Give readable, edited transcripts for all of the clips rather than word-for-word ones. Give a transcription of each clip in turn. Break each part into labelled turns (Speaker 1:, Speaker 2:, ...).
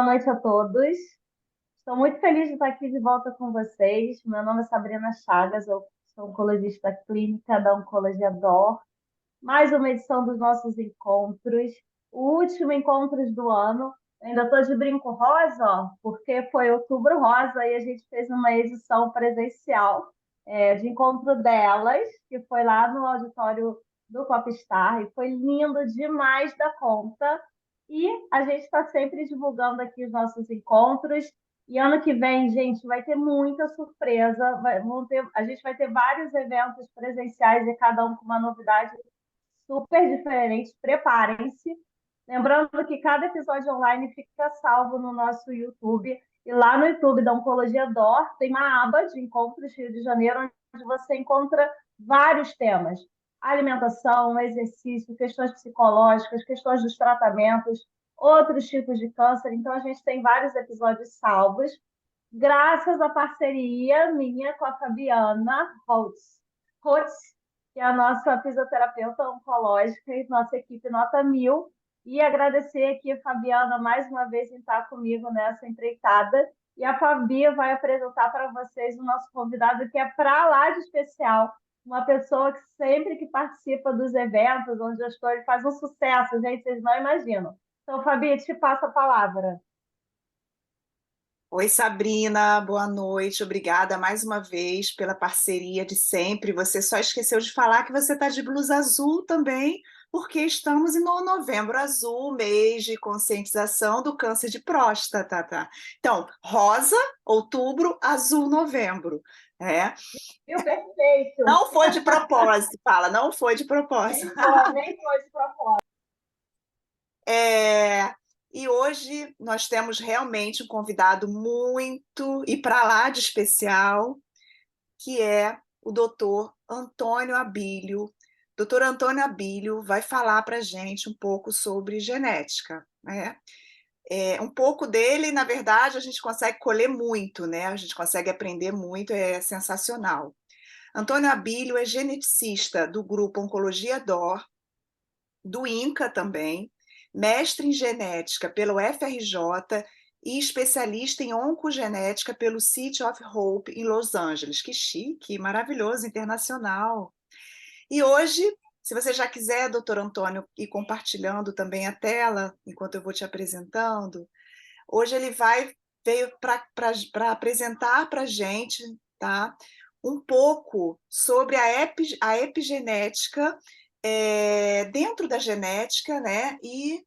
Speaker 1: Boa noite a todos. Estou muito feliz de estar aqui de volta com vocês. Meu nome é Sabrina Chagas, eu sou oncologista clínica da Oncologia DOR. Mais uma edição dos nossos encontros, o último encontros do ano. Ainda estou de brinco rosa, ó, porque foi Outubro Rosa e a gente fez uma edição presencial de encontro delas, que foi lá no auditório do Popstar, e foi lindo demais da conta. E a gente está sempre divulgando aqui os nossos encontros. E ano que vem, gente, vai ter muita surpresa. A gente vai ter vários eventos presenciais e cada um com uma novidade super diferente. Preparem-se. Lembrando que cada episódio online fica salvo no nosso YouTube. E lá no YouTube da Oncologia DOR tem uma aba de Encontros Rio de Janeiro, onde você encontra vários temas: alimentação, exercício, questões psicológicas, questões dos tratamentos, outros tipos de câncer. Então, a gente tem vários episódios salvos, graças à parceria minha com a Fabiana Holtz, que é a nossa fisioterapeuta oncológica e nossa equipe nota 1000. E agradecer aqui a Fabiana mais uma vez em estar comigo nessa empreitada. E a Fabi vai apresentar para vocês o nosso convidado, que é para lá de especial, uma pessoa que sempre que participa dos eventos, onde eu estou, ele faz um sucesso, gente, vocês não imaginam. Então, Fabi, te passo a palavra.
Speaker 2: Oi, Sabrina, boa noite. Obrigada mais uma vez pela parceria de sempre. Você só esqueceu de falar que você está de blusa azul também, porque estamos no Novembro Azul, mês de conscientização do câncer de próstata, tá? Então, rosa, outubro, azul, novembro. É.
Speaker 1: Viu? Perfeito.
Speaker 2: Não foi de propósito, fala, não foi de propósito.
Speaker 1: Nem foi de propósito.
Speaker 2: É, e hoje nós temos realmente um convidado muito e para lá de especial, que é o doutor Antônio Abílio. Doutor Antônio Abílio vai falar para a gente um pouco sobre genética, né? Um pouco dele, na verdade, a gente consegue colher muito, né? A gente consegue aprender muito, é sensacional. Antônio Abílio é geneticista do grupo Oncologia DOR, do INCA também, mestre em genética pelo FRJ e especialista em oncogenética pelo City of Hope em Los Angeles. Que chique, maravilhoso, internacional. E hoje, se você já quiser, doutor Antônio, ir compartilhando também a tela, enquanto eu vou te apresentando, hoje ele veio para apresentar para a gente, tá, um pouco sobre a epigenética dentro da genética, né? E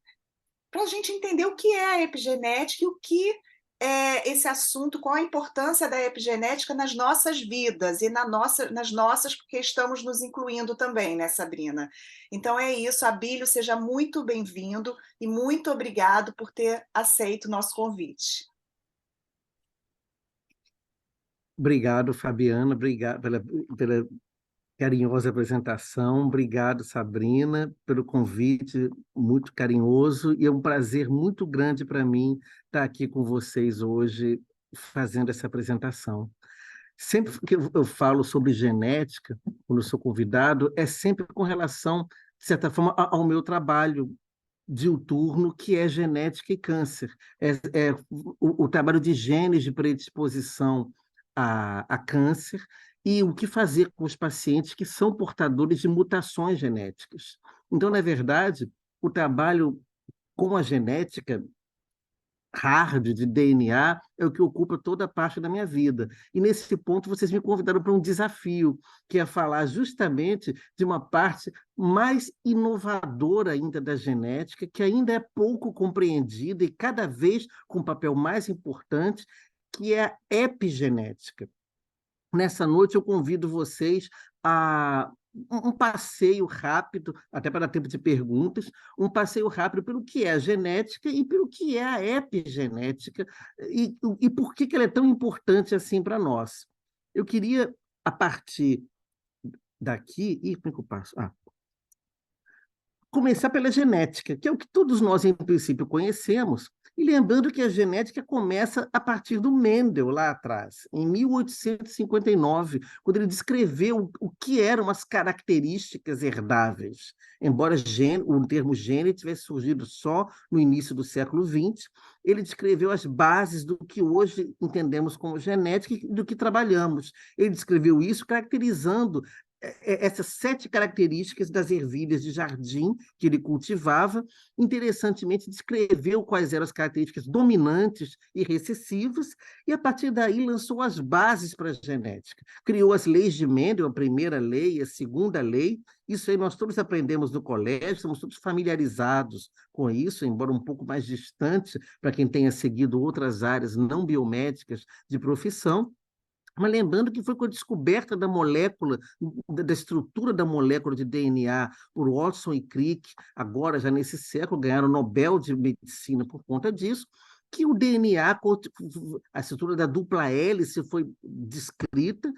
Speaker 2: para a gente entender o que é a epigenética e o que é esse assunto, qual a importância da epigenética nas nossas vidas e nas nossas, porque estamos nos incluindo também, né, Sabrina? Então é isso, Abílio, seja muito bem-vindo e muito obrigado por ter aceito o nosso convite.
Speaker 3: Obrigado, Fabiana, obrigado pela carinhosa apresentação. Obrigado, Sabrina, pelo convite muito carinhoso. E é um prazer muito grande para mim estar aqui com vocês hoje fazendo essa apresentação. Sempre que eu falo sobre genética, quando eu sou convidado, é sempre com relação, de certa forma, ao meu trabalho diuturno, que é genética e câncer. O trabalho de genes de predisposição a câncer e o que fazer com os pacientes que são portadores de mutações genéticas. Então, na verdade, o trabalho com a genética hard de DNA é o que ocupa toda a parte da minha vida. E nesse ponto vocês me convidaram para um desafio, que é falar justamente de uma parte mais inovadora ainda da genética, que ainda é pouco compreendida e cada vez com um papel mais importante, que é a epigenética. Nessa noite eu convido vocês a um passeio rápido, até para dar tempo de perguntas, um passeio rápido pelo que é a genética e pelo que é a epigenética e por que ela é tão importante assim para nós. Eu queria, a partir daqui... como é que eu passo? Começar pela genética, que é o que todos nós, em princípio, conhecemos, E lembrando que a genética começa a partir do Mendel, lá atrás, em 1859, quando ele descreveu o que eram as características herdáveis. Embora o termo gene tivesse surgido só no início do século XX, ele descreveu as bases do que hoje entendemos como genética e do que trabalhamos. Ele descreveu isso caracterizando essas 7 características das ervilhas de jardim que ele cultivava. Interessantemente, descreveu quais eram as características dominantes e recessivas, e a partir daí lançou as bases para a genética. Criou as leis de Mendel, a primeira lei, a segunda lei. Isso aí nós todos aprendemos no colégio, estamos todos familiarizados com isso, embora um pouco mais distante para quem tenha seguido outras áreas não biomédicas de profissão. Mas lembrando que foi com a descoberta da molécula, da estrutura da molécula de DNA por Watson e Crick, agora já nesse século, ganharam o Nobel de Medicina por conta disso, que o DNA, a estrutura da dupla hélice foi descrita,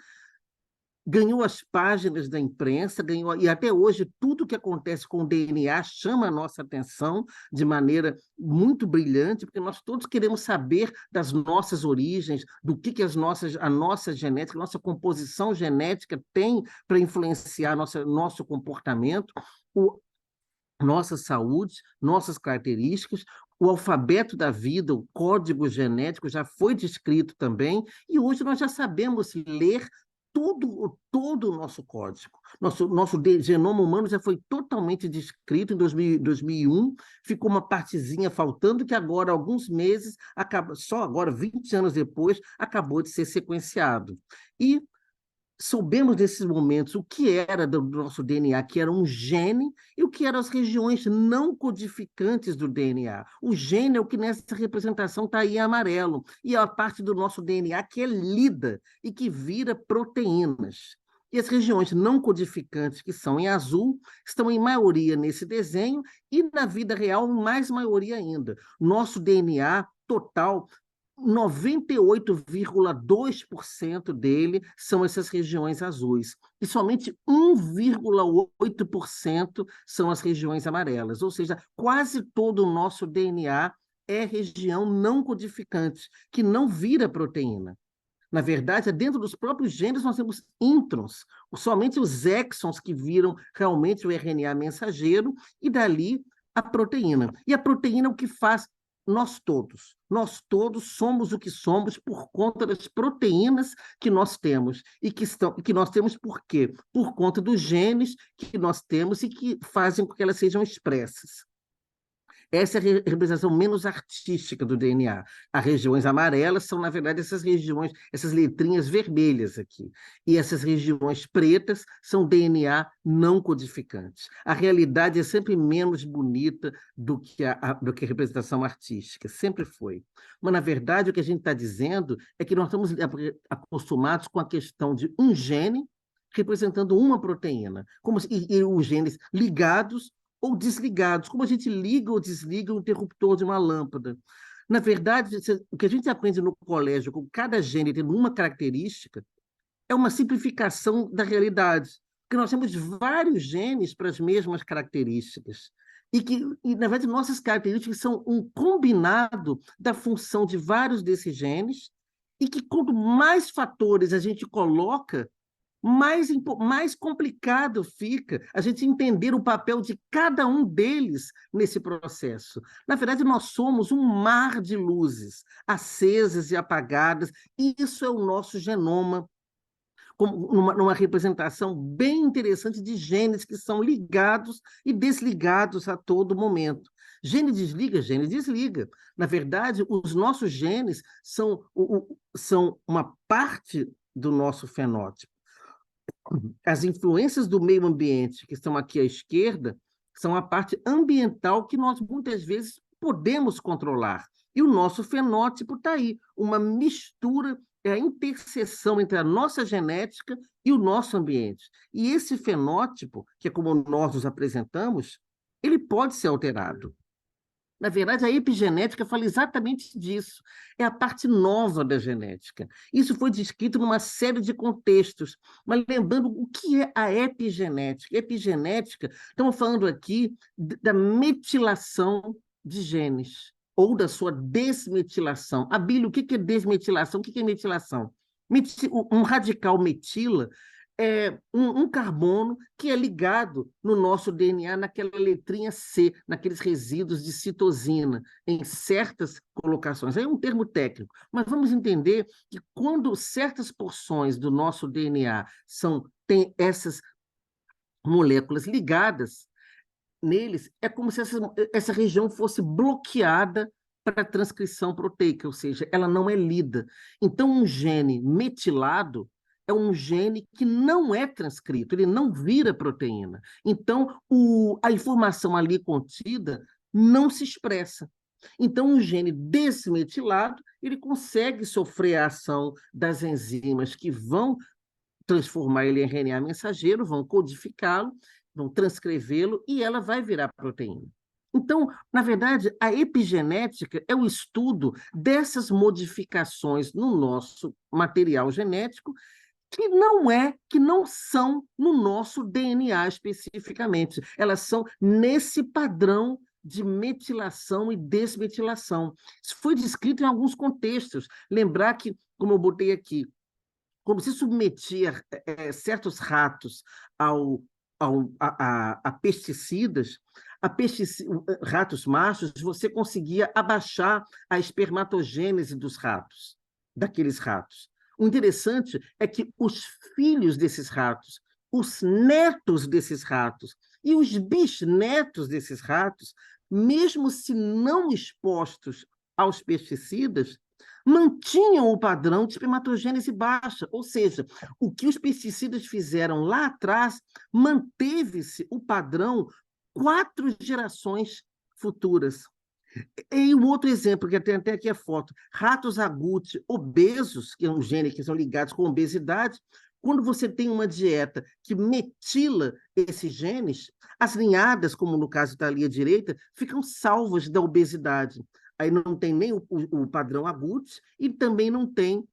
Speaker 3: ganhou as páginas da imprensa, ganhou, e até hoje tudo que acontece com o DNA chama a nossa atenção de maneira muito brilhante, porque nós todos queremos saber das nossas origens, do que a nossa genética, a nossa composição genética tem para influenciar nosso comportamento, nossa saúde, nossas características. O alfabeto da vida, o código genético já foi descrito também, e hoje nós já sabemos ler todo o nosso código. Nosso genoma humano já foi totalmente descrito em 2001, ficou uma partezinha faltando que agora, alguns meses, só agora, 20 anos depois, acabou de ser sequenciado. E soubemos nesses momentos o que era do nosso DNA, que era um gene, e o que eram as regiões não codificantes do DNA. O gene é o que nessa representação está aí em amarelo, e é a parte do nosso DNA que é lida e que vira proteínas. E as regiões não codificantes, que são em azul, estão em maioria nesse desenho, e na vida real, mais maioria ainda. Nosso DNA total, 98,2% dele são essas regiões azuis, e somente 1,8% são as regiões amarelas, ou seja, quase todo o nosso DNA é região não codificante, que não vira proteína. Na verdade, dentro dos próprios genes nós temos introns, somente os exons que viram realmente o RNA mensageiro, e dali a proteína. E a proteína é o que faz nós todos. Nós todos somos o que somos por conta das proteínas que nós temos. E que nós temos por quê? Por conta dos genes que nós temos e que fazem com que elas sejam expressas. Essa é a representação menos artística do DNA. As regiões amarelas são, na verdade, essas regiões, essas letrinhas vermelhas aqui. E essas regiões pretas são DNA não codificantes. A realidade é sempre menos bonita do que a representação artística, sempre foi. Mas, na verdade, o que a gente está dizendo é que nós estamos acostumados com a questão de um gene representando uma proteína, e os genes ligados ou desligados, como a gente liga ou desliga o interruptor de uma lâmpada. Na verdade, o que a gente aprende no colégio, com cada gene tendo uma característica, é uma simplificação da realidade, porque nós temos vários genes para as mesmas características, e na verdade, nossas características são um combinado da função de vários desses genes, e que quanto mais fatores a gente coloca, mais complicado fica a gente entender o papel de cada um deles nesse processo. Na verdade, nós somos um mar de luzes, acesas e apagadas, e isso é o nosso genoma, numa representação bem interessante de genes que são ligados e desligados a todo momento. Gene desliga, gene desliga. Na verdade, os nossos genes são uma parte do nosso fenótipo. As influências do meio ambiente, que estão aqui à esquerda, são a parte ambiental que nós muitas vezes podemos controlar. E o nosso fenótipo está aí, uma mistura, é a interseção entre a nossa genética e o nosso ambiente. E esse fenótipo, que é como nós nos apresentamos, ele pode ser alterado. Na verdade, a epigenética fala exatamente disso. É a parte nova da genética. Isso foi descrito numa série de contextos. Mas lembrando o que é a epigenética. Epigenética, estamos falando aqui da metilação de genes. ou da sua desmetilação. Abílio, o que é desmetilação? O que é metilação? Um radical metila é um carbono que é ligado no nosso DNA naquela letrinha C, naqueles resíduos de citosina, em certas colocações. Aí é um termo técnico, mas vamos entender que quando certas porções do nosso DNA têm essas moléculas ligadas neles, é como se essa região fosse bloqueada para a transcrição proteica, ou seja, ela não é lida. Então, um gene metilado é um gene que não é transcrito, ele não vira proteína. Então, a informação ali contida não se expressa. Então, um gene desmetilado, ele consegue sofrer a ação das enzimas que vão transformar ele em RNA mensageiro, vão codificá-lo, vão transcrevê-lo e ela vai virar proteína. Então, na verdade, a epigenética é o estudo dessas modificações no nosso material genético que não são no nosso DNA especificamente. Elas são nesse padrão de metilação e desmetilação. Isso foi descrito em alguns contextos. Lembrar que, como eu botei aqui, como se submetia certos ratos a pesticidas, ratos machos, você conseguia abaixar a espermatogênese dos ratos, daqueles ratos. O interessante é que os filhos desses ratos, os netos desses ratos e os bisnetos desses ratos, mesmo se não expostos aos pesticidas, mantinham o padrão de espermatogênese baixa, ou seja, o que os pesticidas fizeram lá atrás, manteve-se o padrão 4 gerações futuras. E um outro exemplo, que tem até aqui a foto, ratos agouti obesos, que é um gene que são ligados com obesidade, quando você tem uma dieta que metila esses genes, as ninhadas, como no caso da ali à direita, ficam salvas da obesidade. Aí não tem nem o padrão agouti e também não tem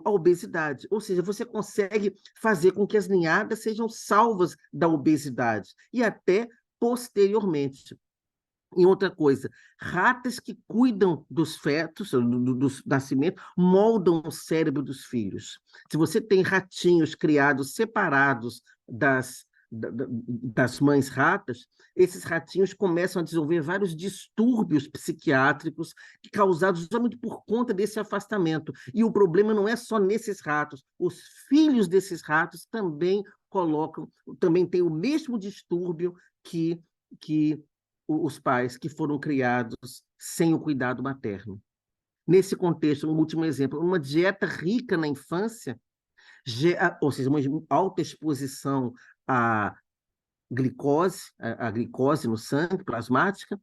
Speaker 3: a obesidade. Ou seja, você consegue fazer com que as ninhadas sejam salvas da obesidade e até posteriormente. E outra coisa, ratas que cuidam dos fetos, do nascimento, moldam o cérebro dos filhos. Se você tem ratinhos criados separados das mães ratas, esses ratinhos começam a desenvolver vários distúrbios psiquiátricos causados justamente por conta desse afastamento. E o problema não é só nesses ratos, os filhos desses ratos também têm o mesmo distúrbio que os pais que foram criados sem o cuidado materno. Nesse contexto, um último exemplo, uma dieta rica na infância, ou seja, uma alta exposição à glicose no sangue, plasmática,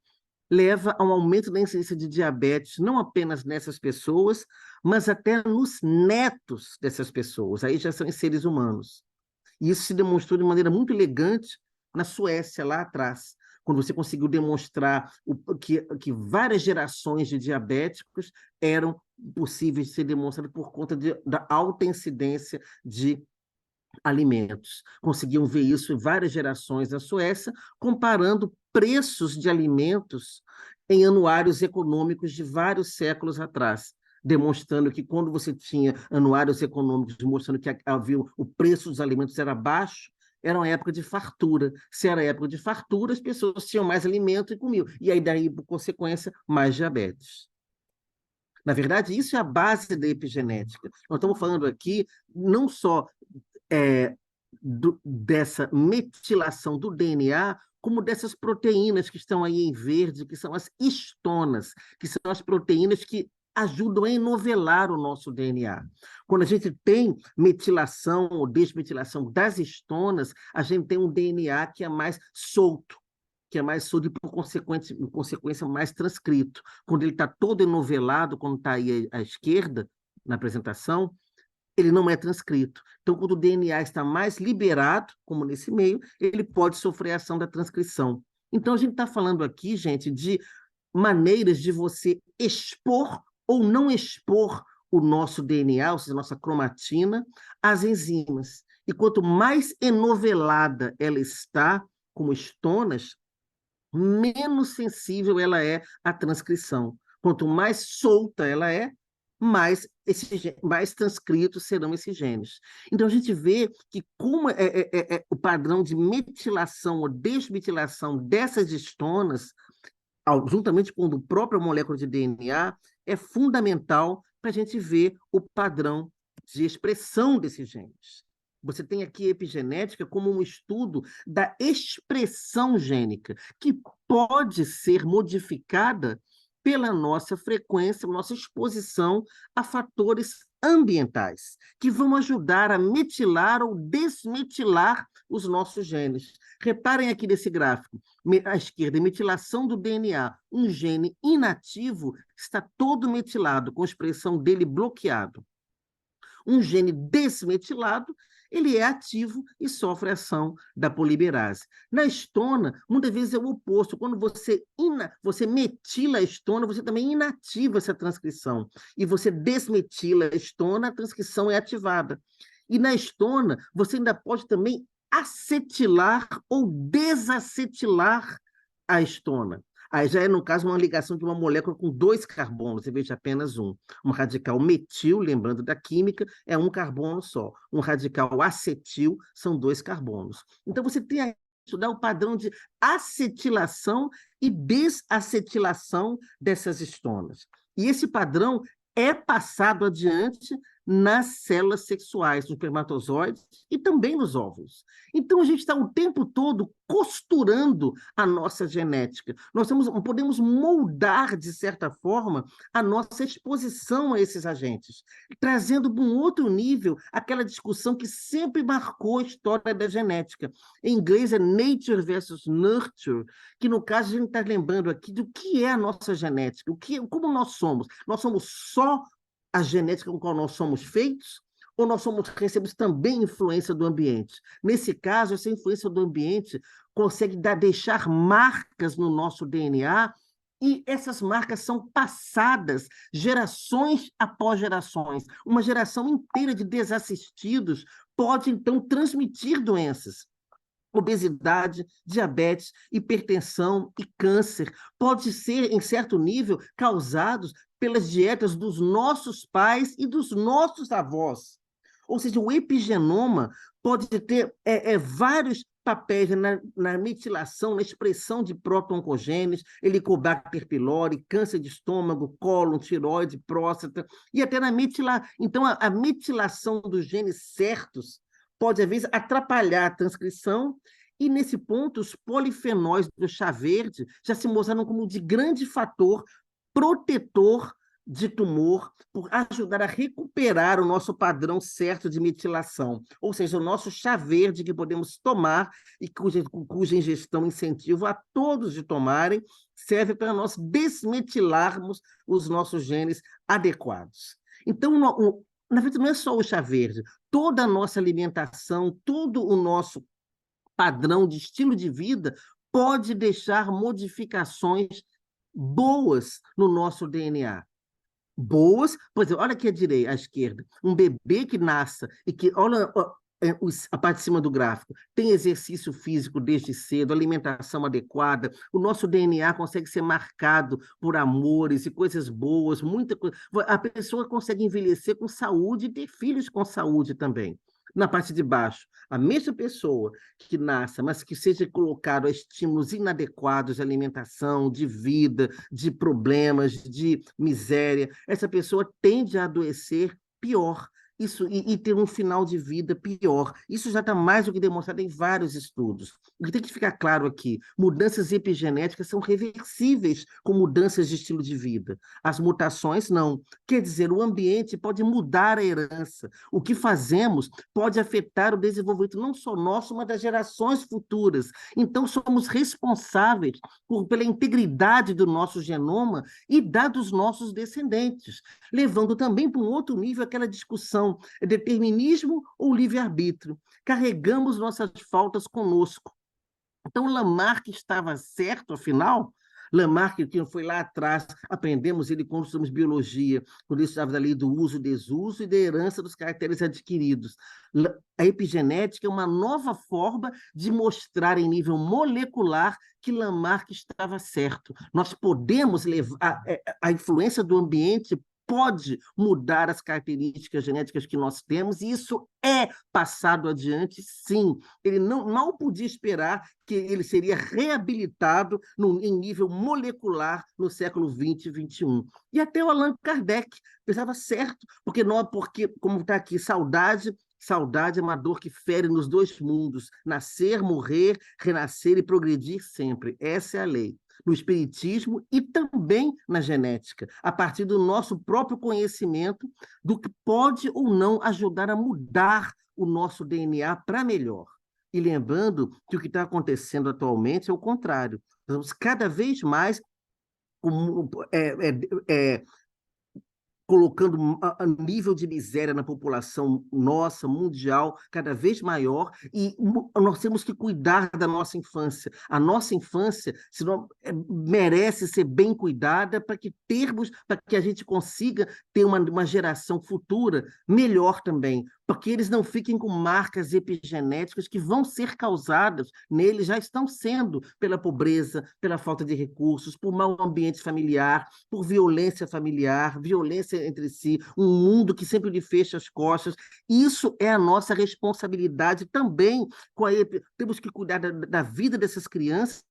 Speaker 3: leva a um aumento da incidência de diabetes, não apenas nessas pessoas, mas até nos netos dessas pessoas. Aí já são em seres humanos. E isso se demonstrou de maneira muito elegante na Suécia, lá atrás, quando você conseguiu demonstrar que várias gerações de diabéticos eram possíveis de ser demonstradas por conta da alta incidência de alimentos. Conseguiam ver isso em várias gerações na Suécia, comparando preços de alimentos em anuários econômicos de vários séculos atrás, demonstrando que quando você tinha anuários econômicos mostrando que o preço dos alimentos era baixo, era uma época de fartura. Se era época de fartura, as pessoas tinham mais alimento e comiam. E aí, daí, por consequência, mais diabetes. Na verdade, isso é a base da epigenética. Nós estamos falando aqui não só dessa metilação do DNA, como dessas proteínas que estão aí em verde, que são as histonas, que são as proteínas que ajudam a enovelar o nosso DNA. Quando a gente tem metilação ou desmetilação das histonas, a gente tem um DNA que é mais solto, e, por consequência, mais transcrito. Quando ele está todo enovelado, quando está aí à esquerda, na apresentação, ele não é transcrito. Então, quando o DNA está mais liberado, como nesse meio, ele pode sofrer a ação da transcrição. Então, a gente está falando aqui, gente, de maneiras de você expor ou não expor o nosso DNA, ou seja, a nossa cromatina, às enzimas. E quanto mais enovelada ela está, como histonas, menos sensível ela é à transcrição. Quanto mais solta ela é, mais transcritos serão esses genes. Então, a gente vê que como o padrão de metilação ou desmetilação dessas histonas, juntamente com a própria molécula de DNA, é fundamental para a gente ver o padrão de expressão desses genes. Você tem aqui epigenética como um estudo da expressão gênica, que pode ser modificada pela nossa frequência, nossa exposição a fatores ambientais, que vão ajudar a metilar ou desmetilar os nossos genes. Reparem aqui nesse gráfico, à esquerda, metilação do DNA. Um gene inativo está todo metilado, com a expressão dele bloqueado. Um gene desmetilado, ele é ativo e sofre a ação da polimerase. Na histona, muitas vezes é o oposto. Quando você metila a histona, você também inativa essa transcrição. E você desmetila a histona, a transcrição é ativada. E na histona, você ainda pode também acetilar ou desacetilar a histona. Aí já é, no caso, uma ligação de uma molécula com 2 carbonos, em vez de apenas um. Um radical metil, lembrando da química, é um carbono só. Um radical acetil são 2 carbonos. Então, você tem aí estudar o padrão de acetilação e desacetilação dessas histonas. E esse padrão é passado adiante nas células sexuais, nos espermatozoides e também nos óvulos. Então, a gente está o tempo todo costurando a nossa genética. Nós podemos moldar, de certa forma, a nossa exposição a esses agentes, trazendo para um outro nível aquela discussão que sempre marcou a história da genética. Em inglês é nature versus nurture, que no caso a gente está lembrando aqui do que é a nossa genética, como nós somos. Nós somos só a genética com a qual nós somos feitos, ou nós recebemos também influência do ambiente? Nesse caso, essa influência do ambiente consegue deixar marcas no nosso DNA, e essas marcas são passadas gerações após gerações. Uma geração inteira de desassistidos pode, então, transmitir doenças. Obesidade, diabetes, hipertensão e câncer pode ser, em certo nível, causados pelas dietas dos nossos pais e dos nossos avós. Ou seja, o epigenoma pode ter vários papéis na metilação, na expressão de proto-oncogenes, Helicobacter pylori, câncer de estômago, cólon, tireoide, próstata, e até na metilação. Então, a metilação dos genes certos pode, às vezes, atrapalhar a transcrição, e, nesse ponto, os polifenóis do chá verde já se mostraram como de grande fator protetor de tumor, por ajudar a recuperar o nosso padrão certo de metilação, ou seja, o nosso chá verde que podemos tomar e cuja ingestão incentivo a todos de tomarem, serve para nós desmetilarmos os nossos genes adequados. Então, na verdade, não é só o chá verde, toda a nossa alimentação, todo o nosso padrão de estilo de vida pode deixar modificações boas no nosso DNA. Boas, por exemplo, olha aqui à esquerda, um bebê que nasça e que, olha a parte de cima do gráfico, tem exercício físico desde cedo, alimentação adequada, o nosso DNA consegue ser marcado por amores e coisas boas, muita coisa. A pessoa consegue envelhecer com saúde e ter filhos com saúde também. Na parte de baixo, a mesma pessoa que nasça, mas que seja colocado a estímulos inadequados de alimentação, de vida, de problemas, de miséria, essa pessoa tende a adoecer pior. E ter um final de vida pior. Isso já está mais do que demonstrado em vários estudos. O que tem que ficar claro aqui, mudanças epigenéticas são reversíveis com mudanças de estilo de vida. As mutações, não. Quer dizer, o ambiente pode mudar a herança. O que fazemos pode afetar o desenvolvimento não só nosso, mas das gerações futuras. Então, somos responsáveis pela integridade do nosso genoma e da dos nossos descendentes, levando também para um outro nível aquela discussão: é determinismo ou livre-arbítrio? Carregamos nossas faltas conosco. Então, Lamarck estava certo, afinal? Lamarck, que foi lá atrás, aprendemos ele quando estudamos biologia, quando ele estudava da lei do uso, desuso e da herança dos caracteres adquiridos. A epigenética é uma nova forma de mostrar em nível molecular que Lamarck estava certo. Nós podemos levar a influência do ambiente pode mudar as características genéticas que nós temos, e isso é passado adiante, sim. Ele não mal podia esperar que ele seria reabilitado em nível molecular no século XX e XXI. E até o Allan Kardec pensava certo, porque como está aqui, saudade é uma dor que fere nos dois mundos, nascer, morrer, renascer e progredir sempre. Essa é a lei. No espiritismo e também na genética, a partir do nosso próprio conhecimento do que pode ou não ajudar a mudar o nosso DNA para melhor. E lembrando que o que está acontecendo atualmente é o contrário. Estamos cada vez mais colocando a nível de miséria na população nossa, mundial, cada vez maior, e nós temos que cuidar da nossa infância. A nossa infância merece ser bem cuidada para que a gente consiga ter uma geração futura melhor também, porque eles não fiquem com marcas epigenéticas que vão ser causadas neles, já estão sendo, pela pobreza, pela falta de recursos, por mau ambiente familiar, por violência familiar, violência entre si, um mundo que sempre lhe fecha as costas. Isso é a nossa responsabilidade também. Temos que cuidar da vida dessas crianças,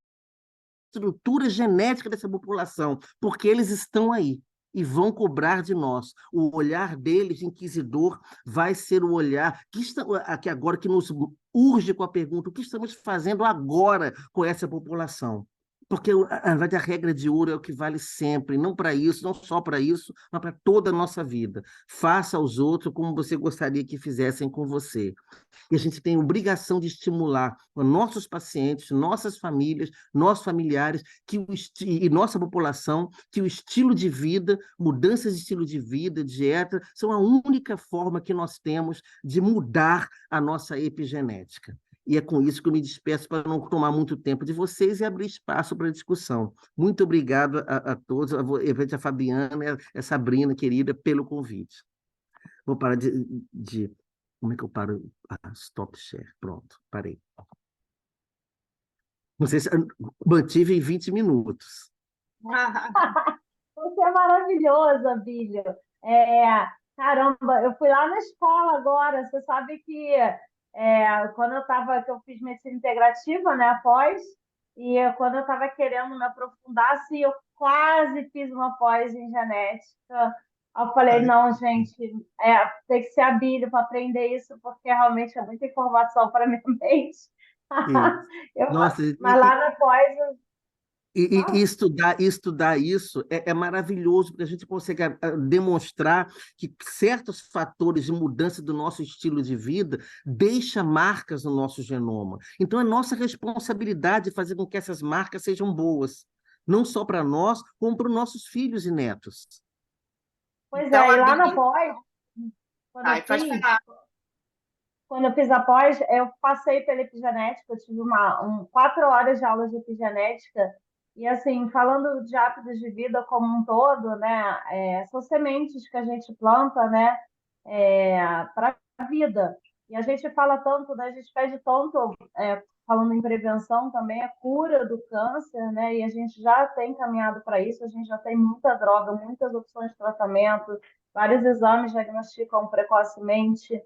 Speaker 3: estrutura genética dessa população, porque eles estão aí e vão cobrar de nós. O olhar deles, inquisidor, vai ser o olhar que agora que nos urge com a pergunta: o que estamos fazendo agora com essa população? Porque a regra de ouro é o que vale sempre, não para isso, não só para isso, mas para toda a nossa vida. Faça aos outros como você gostaria que fizessem com você. E a gente tem obrigação de estimular nossos pacientes, nossas famílias, nossos familiares e nossa população que o estilo de vida, mudanças de estilo de vida, dieta, são a única forma que nós temos de mudar a nossa epigenética. E é com isso que eu me despeço para não tomar muito tempo de vocês e abrir espaço para discussão. Muito obrigado a todos, a Fabiana e a Sabrina, querida, pelo convite. Vou parar de... Como é que eu paro? Stop share. Pronto, parei. Não sei se mantive em 20 minutos.
Speaker 1: Você é maravilhosa, Bílio. Caramba, eu fui lá na escola agora. Você sabe que quando que eu fiz medicina integrativa, né, após, e quando eu estava querendo me aprofundar, assim, eu quase fiz uma pós em genética. Eu falei, não, gente, tem que ser a Bílio para aprender isso, porque realmente é muita informação para minha mente. Eu,
Speaker 3: Nossa,
Speaker 1: mas lá na pós,
Speaker 3: e estudar isso é maravilhoso, porque a gente consegue demonstrar que certos fatores de mudança do nosso estilo de vida deixam marcas no nosso genoma. Então, é nossa responsabilidade fazer com que essas marcas sejam boas, não só para nós, como para os nossos filhos e netos.
Speaker 1: pois
Speaker 2: Então,
Speaker 1: é, e
Speaker 2: a
Speaker 1: lá na
Speaker 2: Bíblia...
Speaker 1: pós, quando eu
Speaker 2: Ai, pode
Speaker 1: fiz,
Speaker 2: falar.
Speaker 1: quando eu fiz a pós, eu passei pela epigenética, eu tive 4 horas de aula de epigenética, e assim, falando de hábitos de vida como um todo, né, são sementes que a gente planta, né, para a vida. E a gente fala tanto, né, a gente pede tanto, falando em prevenção também, a cura do câncer, né, e a gente já tem caminhado para isso, a gente já tem muita droga, muitas opções de tratamento, vários exames diagnosticam precocemente,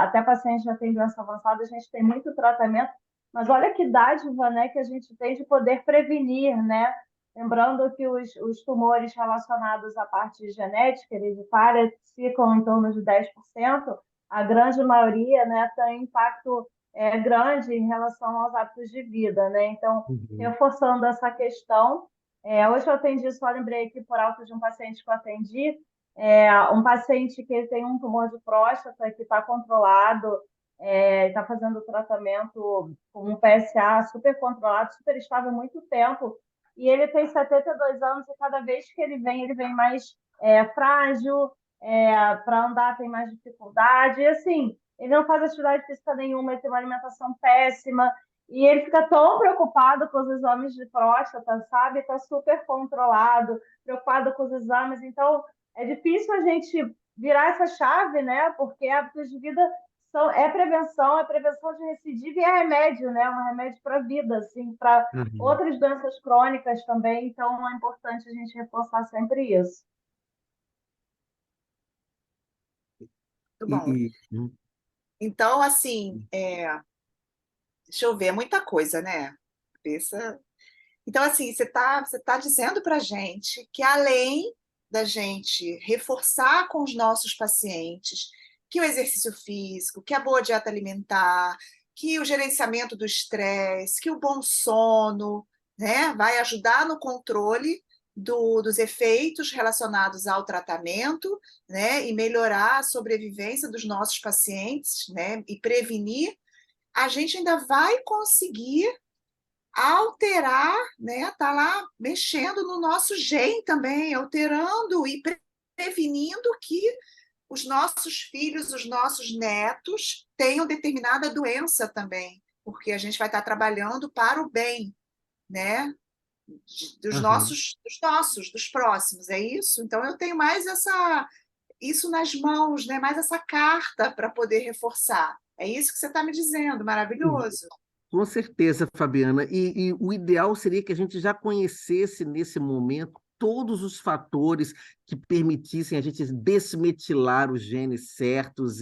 Speaker 1: até paciente já tem doença avançada, a gente tem muito tratamento, mas olha que dádiva, né, que a gente tem de poder prevenir, né? Lembrando que os tumores relacionados à parte genética, hereditária, ficam em torno de 10%, a grande maioria, né, tem impacto grande em relação aos hábitos de vida, né? Então,
Speaker 3: Uhum.
Speaker 1: reforçando essa questão, hoje eu atendi, só lembrei aqui por alto de um paciente que eu atendi, um paciente que ele tem um tumor de próstata que está controlado, está fazendo tratamento com um PSA super controlado, super estável há muito tempo, e ele tem 72 anos e cada vez que ele vem mais frágil, para andar tem mais dificuldade, e assim, ele não faz atividade física nenhuma, ele tem uma alimentação péssima, E ele fica tão preocupado com os exames de próstata, sabe? Está super controlado, preocupado com os exames. Então, é difícil a gente virar essa chave, né? Porque hábitos de vida é prevenção de recidiva e é remédio, né? Um remédio para a vida, assim, para
Speaker 3: Uhum.
Speaker 1: outras doenças crônicas também. Então, é importante a gente reforçar sempre isso.
Speaker 2: Muito
Speaker 3: E,
Speaker 2: bom.
Speaker 3: e-
Speaker 2: Então, assim, deixa eu ver, é muita coisa, né? Cabeça. Então, assim, você tá dizendo para a gente que além da gente reforçar com os nossos pacientes que o exercício físico, que a boa dieta alimentar, que o gerenciamento do estresse, que o bom sono, né, vai ajudar no controle dos efeitos relacionados ao tratamento, né, e melhorar a sobrevivência dos nossos pacientes, né, e prevenir, a gente ainda vai conseguir alterar, né? Tá lá mexendo no nosso gene também, alterando e prevenindo que os nossos filhos, os nossos netos tenham determinada doença também, porque a gente vai estar trabalhando para o bem, né?
Speaker 3: Aham.
Speaker 2: Dos próximos, é isso? Então eu tenho mais isso nas mãos, né? Mais essa carta para poder reforçar. É isso que você está me dizendo, maravilhoso.
Speaker 3: Com certeza, Fabiana. E o ideal seria que a gente já conhecesse nesse momento todos os fatores que permitissem a gente desmetilar os genes certos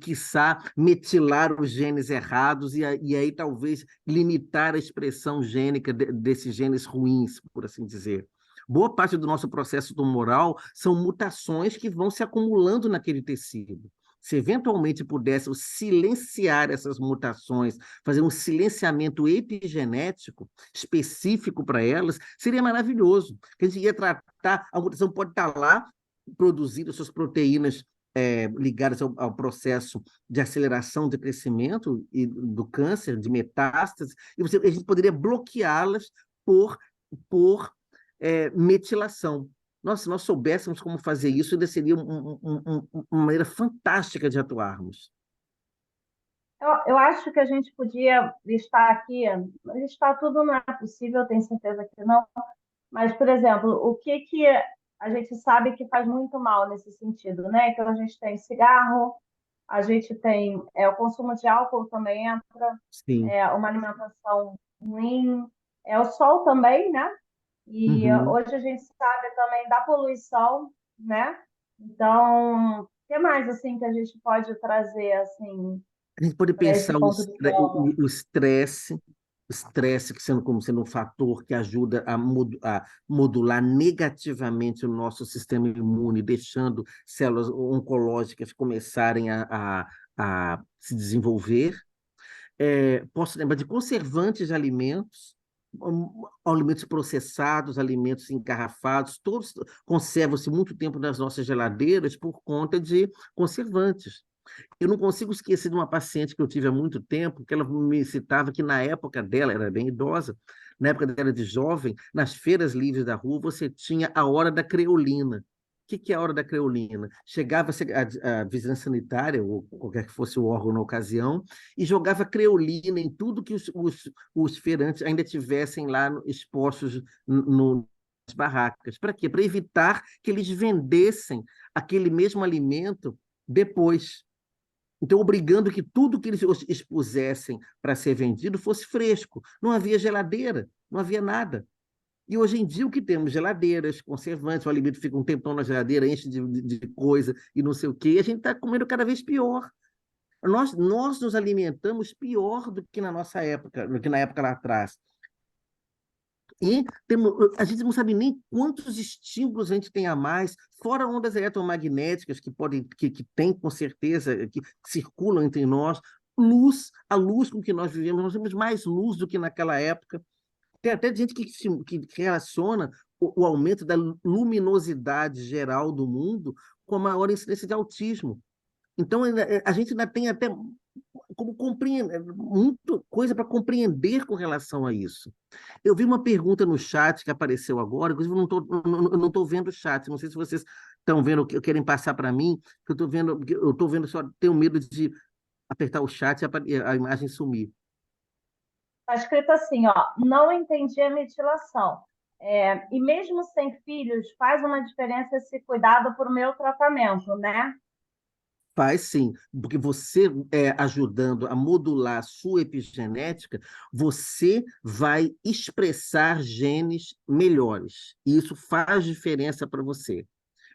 Speaker 3: quiçá, metilar os genes errados e aí talvez limitar a expressão gênica desses genes ruins, por assim dizer. Boa parte do nosso processo tumoral são mutações que vão se acumulando naquele tecido. Se eventualmente pudéssemos silenciar essas mutações, fazer um silenciamento epigenético específico para elas, seria maravilhoso. A gente ia tratar, a mutação pode estar lá, produzindo suas proteínas ligadas ao processo de aceleração de crescimento e do câncer, de metástase, e a gente poderia bloqueá-las por metilação. Nossa, se nós soubéssemos como fazer isso, ainda seria uma maneira fantástica de atuarmos.
Speaker 1: Eu acho que a gente podia listar aqui, listar tudo não é possível, tenho certeza que não, mas, por exemplo, o que que a gente sabe que faz muito mal nesse sentido, né? Então, a gente tem cigarro, a gente tem o consumo de álcool também entra,
Speaker 3: Sim.
Speaker 1: uma alimentação ruim, o sol também, né? E
Speaker 3: Uhum.
Speaker 1: hoje a gente sabe também da poluição, né? Então, o que mais assim que a gente pode trazer assim
Speaker 3: A gente pode
Speaker 1: para esse
Speaker 3: pensar
Speaker 1: ponto de vista?
Speaker 3: o estresse que sendo como sendo um fator que ajuda a modular negativamente o nosso sistema imune, deixando células oncológicas começarem a se desenvolver. Posso lembrar de conservantes de alimentos, alimentos processados, alimentos engarrafados, todos conservam-se muito tempo nas nossas geladeiras por conta de conservantes. Eu não consigo esquecer de uma paciente que eu tive há muito tempo, que ela me citava que na época dela, era bem idosa, na época dela de jovem, nas feiras livres da rua, você tinha a hora da creolina. O que é a hora da creolina? Chegava a vigilância sanitária, ou qualquer que fosse o órgão na ocasião, e jogava creolina em tudo que os feirantes ainda tivessem lá expostos nas barracas. Para quê? Para evitar que eles vendessem aquele mesmo alimento depois. Então, obrigando que tudo que eles expusessem para ser vendido fosse fresco. Não havia geladeira, não havia nada. E hoje em dia o que temos? Geladeiras, conservantes, o alimento fica um tempão na geladeira, enche de coisa e não sei o quê, e a gente está comendo cada vez pior. Nós nos alimentamos pior do que na nossa época, do que na época lá atrás. E a gente não sabe nem quantos estímulos a gente tem a mais, fora ondas eletromagnéticas que tem com certeza, que circulam entre nós, a luz com que nós vivemos, nós temos mais luz do que naquela época. Tem até gente que relaciona o aumento da luminosidade geral do mundo com a maior incidência de autismo. Então, a gente ainda tem até como compreender, muita coisa para compreender com relação a isso. Eu vi uma pergunta no chat que apareceu agora, inclusive eu não tô vendo o chat, não sei se vocês estão vendo, querem passar para mim, que eu estou vendo só, tenho medo de apertar o chat e a imagem sumir.
Speaker 1: Está escrito assim, ó, não entendi a metilação. E mesmo sem filhos, faz uma diferença esse cuidado por meu tratamento, né?
Speaker 3: Faz sim, porque você ajudando a modular a sua epigenética, você vai expressar genes melhores. E isso faz diferença para você.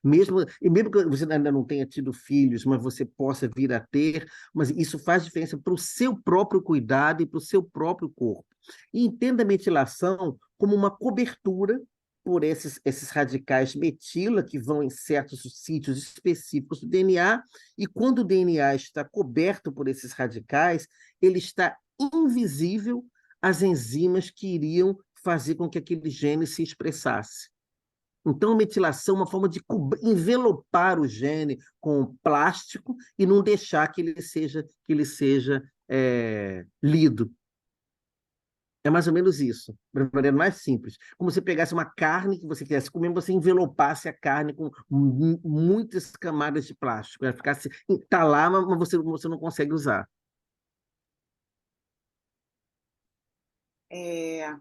Speaker 3: Mesmo que você ainda não tenha tido filhos, mas você possa vir a ter, mas isso faz diferença para o seu próprio cuidado e para o seu próprio corpo. E entenda a metilação como uma cobertura por esses radicais metila que vão em certos sítios específicos do DNA, e quando o DNA está coberto por esses radicais, ele está invisível às enzimas que iriam fazer com que aquele gene se expressasse. Então, a metilação é uma forma de envelopar o gene com plástico e não deixar que ele seja lido. É mais ou menos isso, de maneira mais simples. Como se você pegasse uma carne que você quisesse comer, você envelopasse a carne com muitas camadas de plástico. Ela ficasse, tá lá, mas você não consegue usar.
Speaker 2: É,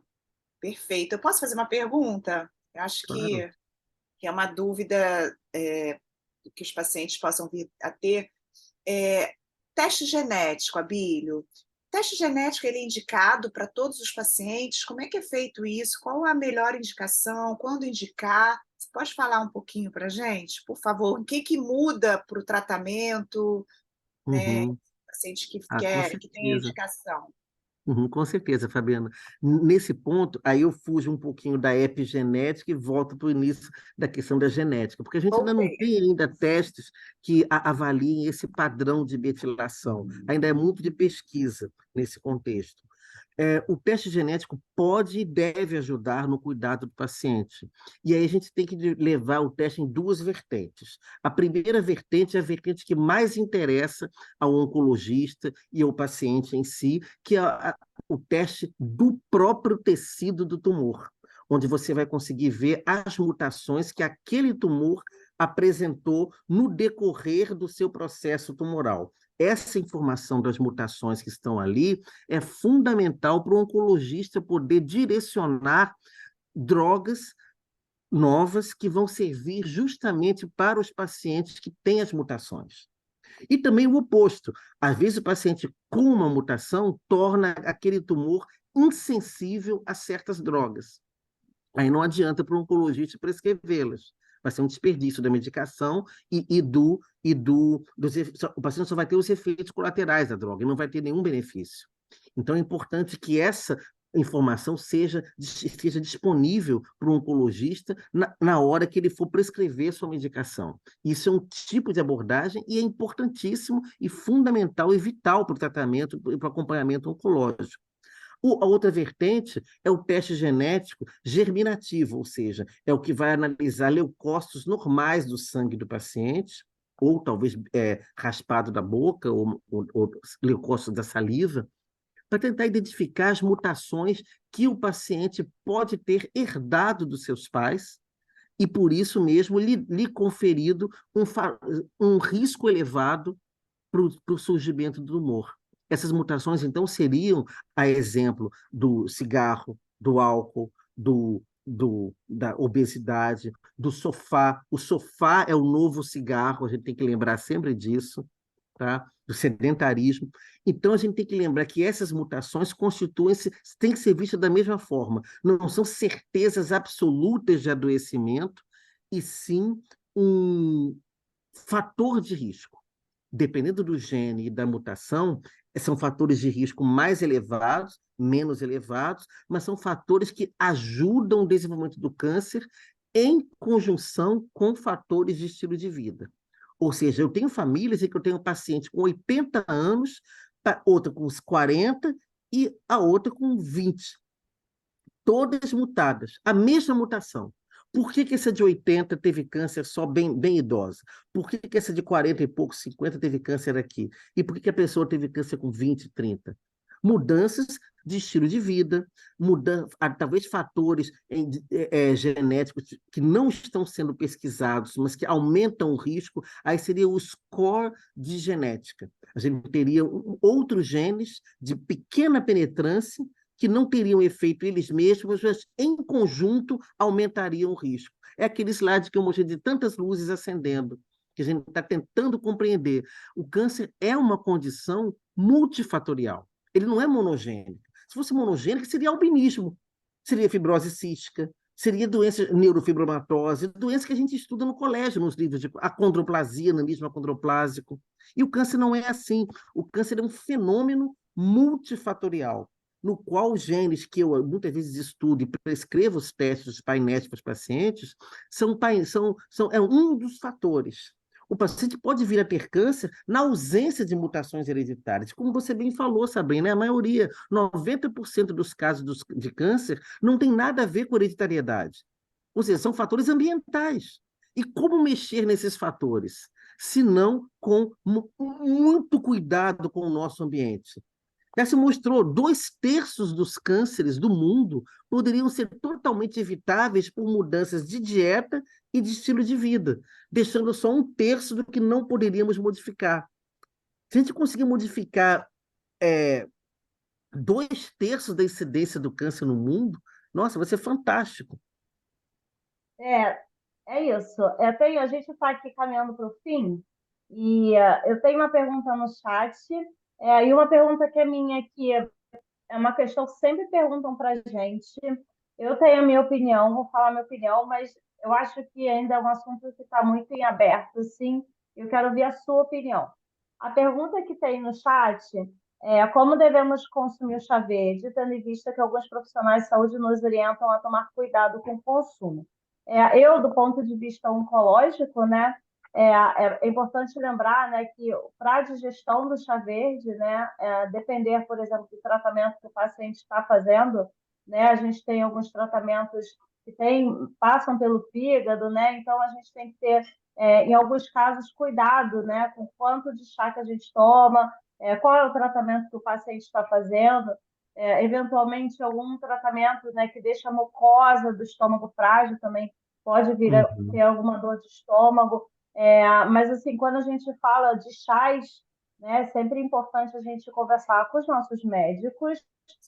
Speaker 2: perfeito. Eu posso fazer uma pergunta? Eu acho
Speaker 3: Claro.
Speaker 2: que é uma dúvida que os pacientes possam vir a ter. É, teste genético, Abílio. Teste genético ele é indicado para todos os pacientes? Como é que é feito isso? Qual a melhor indicação? Quando indicar? Você pode falar um pouquinho para a gente, por favor? O que muda para o tratamento, né?
Speaker 3: Uhum.
Speaker 2: Paciente
Speaker 3: Com
Speaker 2: que tem a
Speaker 3: certeza.
Speaker 2: indicação.
Speaker 3: Uhum, com certeza, Fabiana. Nesse ponto, aí eu fujo um pouquinho da epigenética e volto para o início da questão da genética, porque a gente ainda não
Speaker 2: Voltei.
Speaker 3: tem ainda testes que avaliem esse padrão de metilação. Ainda é muito de pesquisa nesse contexto. O teste genético pode e deve ajudar no cuidado do paciente. E aí a gente tem que levar o teste em duas vertentes. A primeira vertente é a vertente que mais interessa ao oncologista e ao paciente em si, que é o teste do próprio tecido do tumor, onde você vai conseguir ver as mutações que aquele tumor apresentou no decorrer do seu processo tumoral. Essa informação das mutações que estão ali é fundamental para o oncologista poder direcionar drogas novas que vão servir justamente para os pacientes que têm as mutações. E também o oposto. Às vezes o paciente com uma mutação torna aquele tumor insensível a certas drogas. Aí não adianta para o oncologista prescrevê-las. Vai ser um desperdício da medicação o paciente só vai ter os efeitos colaterais da droga e não vai ter nenhum benefício. Então é importante que essa informação esteja disponível para o oncologista na hora que ele for prescrever sua medicação. Isso é um tipo de abordagem e é importantíssimo e fundamental e vital para o tratamento e para o acompanhamento oncológico. A outra vertente é o teste genético germinativo, ou seja, é o que vai analisar leucócitos normais do sangue do paciente, ou talvez raspado da boca, ou leucócitos da saliva, para tentar identificar as mutações que o paciente pode ter herdado dos seus pais e, por isso mesmo, lhe conferido um risco elevado para o surgimento do tumor. Essas mutações, então, seriam, a exemplo do cigarro, do álcool, da obesidade, do sofá. O sofá é o novo cigarro, a gente tem que lembrar sempre disso, tá? Do sedentarismo. Então, a gente tem que lembrar que essas mutações têm que ser vistas da mesma forma. Não são certezas absolutas de adoecimento, e sim um fator de risco. Dependendo do gene e da mutação, são fatores de risco mais elevados, menos elevados, mas são fatores que ajudam o desenvolvimento do câncer em conjunção com fatores de estilo de vida. Ou seja, eu tenho famílias em que eu tenho um paciente com 80 anos, outra com 40 e a outra com 20. Todas mutadas, a mesma mutação. Por que essa de 80 teve câncer só bem idosa? Por que essa de 40 e pouco, 50 teve câncer aqui? E por que a pessoa teve câncer com 20, 30? Mudanças de estilo de vida, talvez fatores genéticos que não estão sendo pesquisados, mas que aumentam o risco, aí seria o score de genética. A gente teria outros genes de pequena penetrância que não teriam efeito eles mesmos, mas em conjunto aumentariam o risco. É aquele slide que eu mostrei de tantas luzes acendendo, que a gente está tentando compreender. O câncer é uma condição multifatorial. Ele não é monogênico. Se fosse monogênico, seria albinismo, seria fibrose cística, seria doença neurofibromatose, doença que a gente estuda no colégio, nos livros de acondroplasia, nanismo acondroplásico. E o câncer não é assim. O câncer é um fenômeno multifatorial, no qual os genes que eu muitas vezes estudo e prescrevo os testes, os painéis para os pacientes, é um dos fatores. O paciente pode vir a ter câncer na ausência de mutações hereditárias. Como você bem falou, Sabrina, a maioria, 90% dos casos de câncer não tem nada a ver com hereditariedade. Ou seja, são fatores ambientais. E como mexer nesses fatores? Se não com muito cuidado com o nosso ambiente. Já se mostrou 2/3 dos cânceres do mundo poderiam ser totalmente evitáveis por mudanças de dieta e de estilo de vida, deixando só 1/3 do que não poderíamos modificar. Se a gente conseguir modificar 2/3 da incidência do câncer no mundo, nossa, vai ser fantástico.
Speaker 1: É, é isso. A gente está aqui caminhando para o fim, e eu tenho uma pergunta no chat, e uma pergunta que é minha aqui, é uma questão que sempre perguntam para a gente. Eu tenho a minha opinião, vou falar a minha opinião, mas eu acho que ainda é um assunto que está muito em aberto, sim. Eu quero ouvir a sua opinião. A pergunta que tem no chat é como devemos consumir o chá verde, tendo em vista que alguns profissionais de saúde nos orientam a tomar cuidado com o consumo. Eu, do ponto de vista oncológico, né, é importante lembrar, né, que para a digestão do chá verde, né, depender, por exemplo, do tratamento que o paciente está fazendo, né, a gente tem alguns tratamentos que passam pelo fígado, né, então a gente tem que ter, em alguns casos, cuidado, né, com quanto de chá que a gente toma, qual é o tratamento que o paciente está fazendo, eventualmente algum tratamento, né, que deixa a mucosa do estômago frágil também pode vir a ter
Speaker 3: Uhum.
Speaker 1: alguma dor de estômago. Mas, assim, quando a gente fala de chás, né, é sempre importante a gente conversar com os nossos médicos,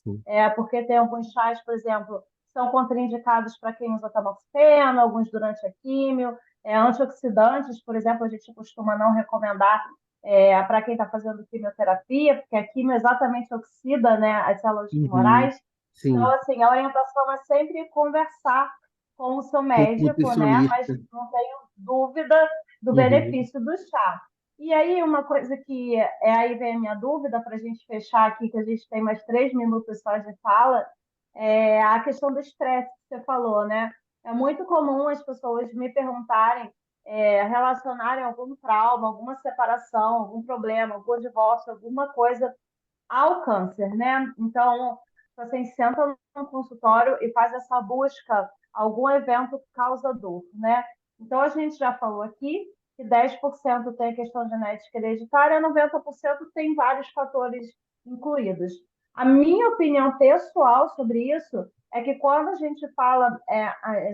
Speaker 3: Sim.
Speaker 1: porque tem alguns chás, por exemplo, são contraindicados para quem usa tamoxifeno, alguns durante a químio, antioxidantes, por exemplo, a gente costuma não recomendar para quem está fazendo quimioterapia, porque a quimio exatamente oxida, né, as células
Speaker 3: Uhum.
Speaker 1: tumorais. Então,
Speaker 3: Sim.
Speaker 1: assim, a orientação é sempre conversar com o seu
Speaker 3: Com o
Speaker 1: médico, né? Mas
Speaker 3: nutricionista.
Speaker 1: não tenho dúvida do
Speaker 3: Uhum.
Speaker 1: benefício do chá. E aí, uma coisa que aí vem a minha dúvida, para a gente fechar aqui, que a gente tem mais 3 minutos só de fala, é a questão do estresse que você falou, né? É muito comum as pessoas me perguntarem, relacionarem algum trauma, alguma separação, algum problema, algum divórcio, alguma coisa ao câncer, né? Então, o paciente senta no consultório e faz essa busca, algum evento causador, né? Então, a gente já falou aqui que 10% tem a questão genética hereditária, 90% tem vários fatores incluídos. A minha opinião pessoal sobre isso é que quando a gente fala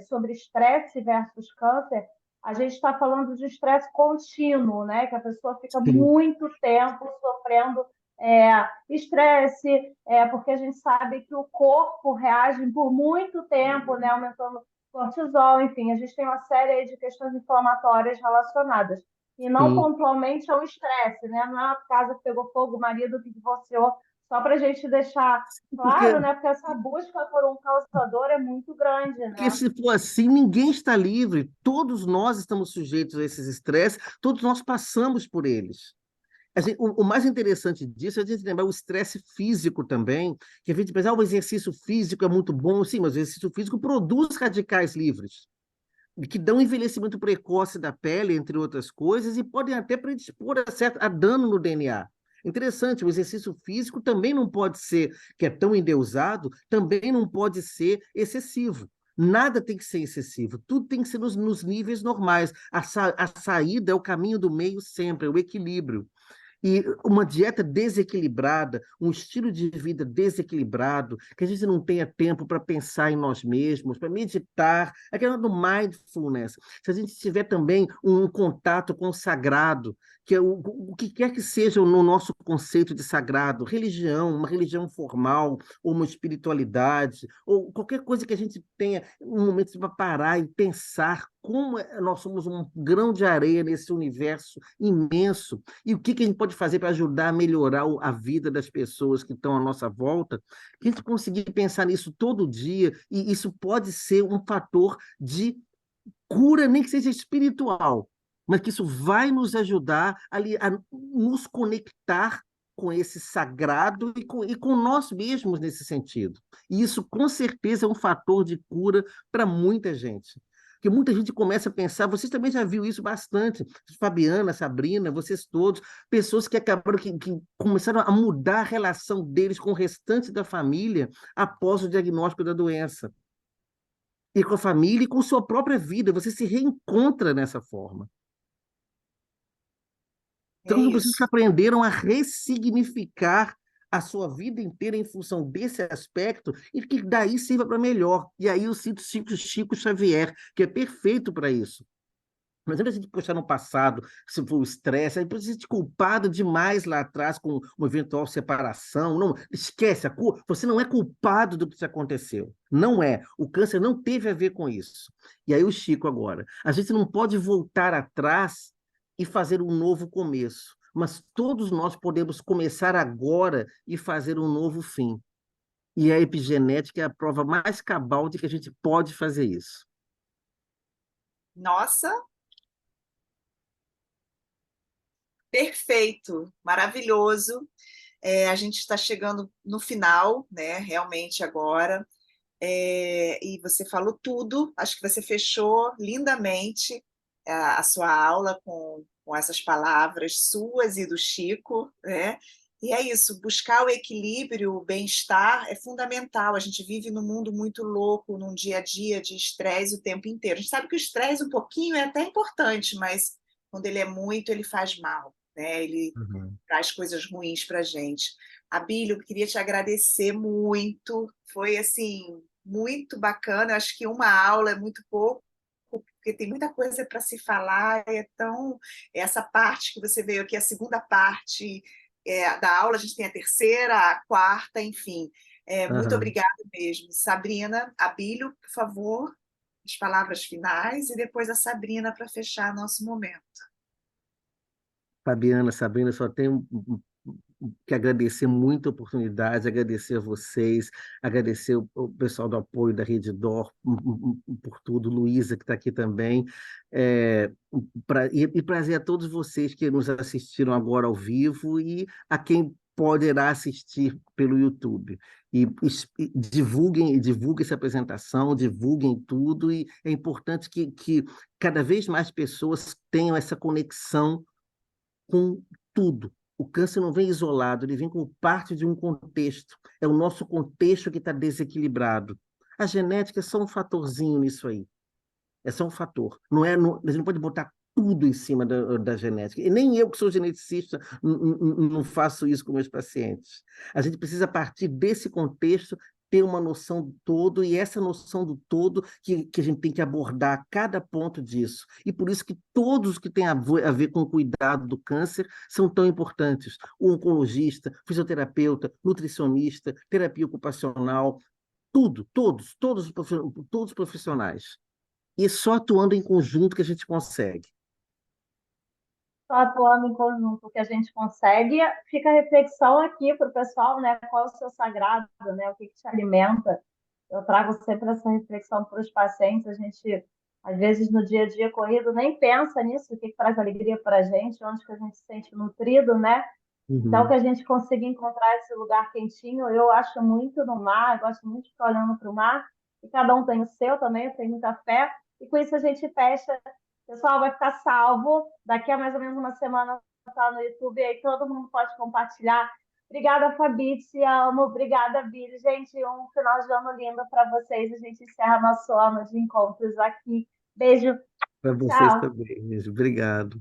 Speaker 1: sobre estresse versus câncer, a gente está falando de estresse contínuo, né? Que a pessoa fica
Speaker 3: Sim.
Speaker 1: muito tempo sofrendo estresse, porque a gente sabe que o corpo reage por muito tempo, né, aumentando cortisol, enfim, a gente tem uma série de questões inflamatórias relacionadas. E não
Speaker 3: Sim.
Speaker 1: pontualmente ao estresse, né? Não é uma casa que pegou fogo, o marido que divorciou, só para a gente deixar claro,
Speaker 3: Porque,
Speaker 1: né? Porque essa busca por um causador é muito grande,
Speaker 3: porque
Speaker 1: né?
Speaker 3: se for assim, ninguém está livre. Todos nós estamos sujeitos a esses estresses, todos nós passamos por eles. O mais interessante disso é a gente lembrar o estresse físico também, que a gente pensa, o exercício físico é muito bom, sim, mas o exercício físico produz radicais livres, que dão envelhecimento precoce da pele, entre outras coisas, e podem até predispor a dano no DNA. Interessante, o exercício físico também não pode ser, que é tão endeusado, também não pode ser excessivo. Nada tem que ser excessivo, tudo tem que ser nos níveis normais. A saída é o caminho do meio sempre, é o equilíbrio. E uma dieta desequilibrada, um estilo de vida desequilibrado, que a gente não tenha tempo para pensar em nós mesmos, para meditar, aquela do mindfulness. Se a gente tiver também um contato com o sagrado, que é o que quer que seja no nosso conceito de sagrado, religião, uma religião formal, ou uma espiritualidade, ou qualquer coisa que a gente tenha um momento para parar e pensar como nós somos um grão de areia nesse universo imenso e o que que a gente pode fazer para ajudar a melhorar a vida das pessoas que estão à nossa volta, que a gente conseguir pensar nisso todo dia, e isso pode ser um fator de cura, nem que seja espiritual, mas que isso vai nos ajudar a nos conectar com esse sagrado e com nós mesmos nesse sentido. E isso, com certeza, é um fator de cura para muita gente. Porque muita gente começa a pensar, vocês também já viram isso bastante, Fabiana, Sabrina, vocês todos, pessoas que acabaram que começaram a mudar a relação deles com o restante da família após o diagnóstico da doença e com a família e com sua própria vida. Você se reencontra nessa forma.
Speaker 2: É
Speaker 3: Então, vocês
Speaker 2: isso.
Speaker 3: aprenderam a ressignificar a sua vida inteira em função desse aspecto e que daí sirva para melhor. E aí eu cito Chico Xavier, que é perfeito para isso. Mas lembra de puxar no passado, se for o estresse, aí você se sente culpado demais lá atrás com uma eventual separação. Não, esquece, você não é culpado do que te aconteceu. Não é. O câncer não teve a ver com isso. E aí o Chico agora. A gente não pode voltar atrás e fazer um novo começo, mas todos nós podemos começar agora e fazer um novo fim. E a epigenética é a prova mais cabal de que a gente pode fazer isso.
Speaker 2: Nossa, perfeito, maravilhoso. A gente está chegando no final, né? Realmente agora. E você falou tudo, acho que você fechou lindamente a sua aula com essas palavras suas e do Chico, né? E é isso, buscar o equilíbrio, o bem-estar é fundamental. A gente vive num mundo muito louco, num dia a dia de estresse o tempo inteiro. A gente sabe que o estresse um pouquinho é até importante, mas quando ele é muito, ele faz mal, né? Ele
Speaker 3: Uhum.
Speaker 2: traz coisas ruins para a gente. Abílio, eu queria te agradecer muito. Foi assim muito bacana. Eu acho que uma aula é muito pouco, porque tem muita coisa para se falar. Então, essa parte que você veio aqui, a segunda parte da aula, a gente tem a terceira, a quarta, enfim. Muito
Speaker 3: Aham.
Speaker 2: obrigada mesmo. Sabrina, Abílio, por favor, as palavras finais, e depois a Sabrina para fechar nosso momento.
Speaker 3: Fabiana, Sabrina, só tenho que agradecer muito a oportunidade, agradecer a vocês, agradecer o pessoal do apoio da Rede Dor por tudo, Luísa, que está aqui também, e prazer a todos vocês que nos assistiram agora ao vivo e a quem poderá assistir pelo YouTube. E divulguem essa apresentação, divulguem tudo, e é importante que cada vez mais pessoas tenham essa conexão com tudo. O câncer não vem isolado, ele vem como parte de um contexto. É o nosso contexto que está desequilibrado. A genética é só um fatorzinho nisso aí. É só um fator. Não é, a gente não pode botar tudo em cima da genética. E nem eu, que sou geneticista, não faço isso com meus pacientes. A gente precisa partir desse contexto, ter uma noção do todo, e essa noção do todo que a gente tem que abordar cada ponto disso. E por isso que todos que têm a ver com o cuidado do câncer são tão importantes. O oncologista, fisioterapeuta, nutricionista, terapia ocupacional, tudo, todos os profissionais. E só atuando em conjunto que a gente consegue.
Speaker 1: Só atuando em conjunto que a gente consegue. Fica a reflexão aqui para o pessoal, né? Qual é o seu sagrado, né? O que te alimenta? Eu trago sempre essa reflexão para os pacientes. A gente, às vezes, no dia a dia corrido, nem pensa nisso, o que traz alegria para a gente, onde que a gente se sente nutrido, né? Então, que
Speaker 3: Uhum.
Speaker 1: a gente consiga encontrar esse lugar quentinho, eu acho muito no mar, eu gosto muito de ficar olhando para o mar, e cada um tem o seu também, eu tenho muita fé, e com isso a gente fecha. O pessoal vai ficar salvo, daqui a mais ou menos uma semana está no YouTube, e aí todo mundo pode compartilhar. Obrigada, Fabi, te amo. Obrigada, Billy. Gente, um final de ano lindo para vocês. A gente encerra nosso ano de encontros aqui. Beijo,
Speaker 3: Para vocês
Speaker 1: tchau.
Speaker 3: também, mesmo. Obrigado.